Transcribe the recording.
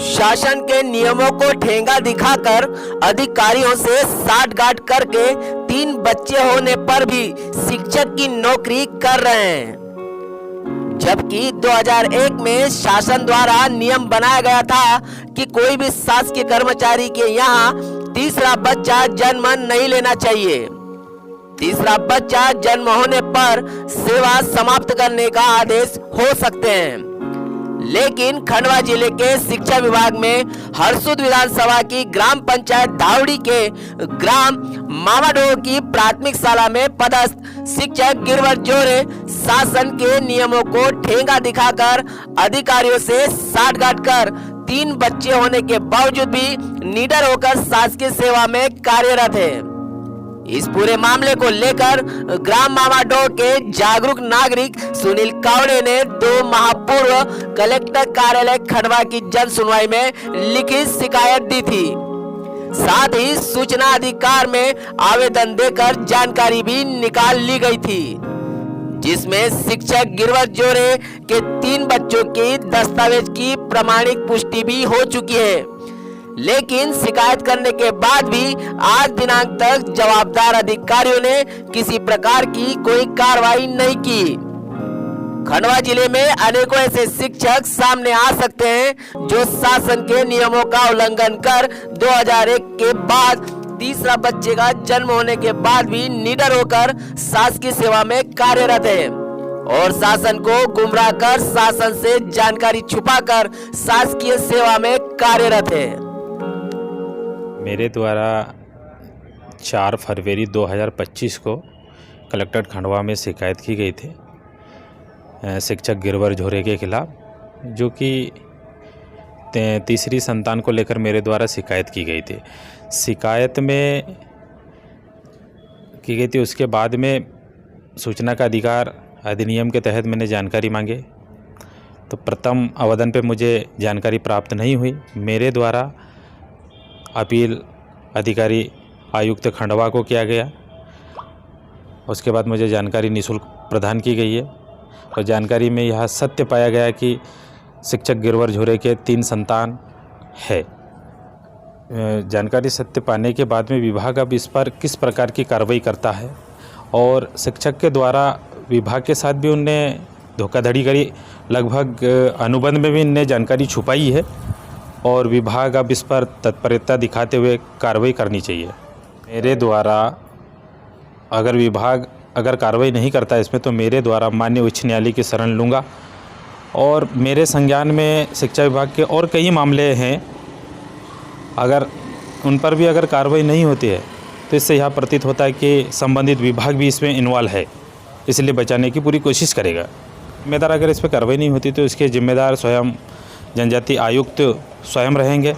शासन के नियमों को ठेंगा दिखाकर अधिकारियों से साठगांठ करके 3 बच्चे होने पर भी शिक्षक की नौकरी कर रहे हैं। जबकि 2001 में शासन द्वारा नियम बनाया गया था कि कोई भी शासकीय कर्मचारी के यहाँ तीसरा बच्चा जन्म नहीं लेना चाहिए। तीसरा बच्चा जन्म होने पर सेवा समाप्त करने का आदेश हो सकते हैं। लेकिन खंडवा जिले के शिक्षा विभाग में हरसुद विधानसभा की ग्राम पंचायत धावड़ी के ग्राम मामाडोह की प्राथमिक शाला में पदस्थ शिक्षक गिरवर जोरे शासन के नियमों को ठेंगा दिखाकर अधिकारियों से साठगांठ कर 3 बच्चे होने के बावजूद भी निडर होकर शासकीय सेवा में कार्यरत है। इस पूरे मामले को लेकर ग्राम मामाडोह के जागरूक नागरिक सुनील कावड़े ने 2 माह पूर्व कलेक्टर कार्यालय खंडवा की जन सुनवाई में लिखित शिकायत दी थी। साथ ही सूचना अधिकार में आवेदन देकर जानकारी भी निकाल ली गई थी, जिसमें शिक्षक गिरवर जोरे के 3 बच्चों की दस्तावेज की प्रमाणिक पुष्टि भी हो चुकी है। लेकिन शिकायत करने के बाद भी आज दिनांक तक जवाबदार अधिकारियों ने किसी प्रकार की कोई कार्रवाई नहीं की। खंडवा जिले में अनेकों ऐसे शिक्षक सामने आ सकते हैं जो शासन के नियमों का उल्लंघन कर 2001 के बाद तीसरा बच्चे का जन्म होने के बाद भी निडर होकर शासकीय सेवा में कार्यरत है और शासन को गुमराह कर शासन से जानकारी छुपाकर शासकीय सेवा में कार्यरत है। मेरे द्वारा 4 फरवरी 2025 को कलेक्टर खंडवा में शिकायत की गई थी शिक्षक गिरवर जोरे के खिलाफ, जो कि तीसरी संतान को लेकर मेरे द्वारा शिकायत की गई थी। शिकायत में की गई थी, उसके बाद में सूचना का अधिकार अधिनियम के तहत मैंने जानकारी मांगे तो प्रथम आवेदन पे मुझे जानकारी प्राप्त नहीं हुई। मेरे द्वारा अपील अधिकारी आयुक्त खंडवा को किया गया। उसके बाद मुझे जानकारी निःशुल्क प्रदान की गई है और जानकारी में यह सत्य पाया गया कि शिक्षक गिरवर जोरे के 3 संतान है। जानकारी सत्य पाने के बाद में विभाग अब इस पर किस प्रकार की कार्रवाई करता है और शिक्षक के द्वारा विभाग के साथ भी उनने धोखाधड़ी करी, लगभग अनुबंध में भी इनने जानकारी छुपाई है और विभाग अब इस पर तत्परता दिखाते हुए कार्रवाई करनी चाहिए। मेरे द्वारा अगर विभाग कार्रवाई नहीं करता इसमें तो मेरे द्वारा माननीय उच्च न्यायालय की शरण लूँगा और मेरे संज्ञान में शिक्षा विभाग के और कई मामले हैं, अगर उन पर भी अगर कार्रवाई नहीं होती है तो इससे यह प्रतीत होता है कि संबंधित विभाग भी इसमें इन्वॉल्व है, इसलिए बचाने की पूरी कोशिश करेगा। जिम्मेदार अगर इस पर कार्रवाई नहीं होती तो इसके जिम्मेदार स्वयं जनजाति आयुक्त स्वयं रहेंगे।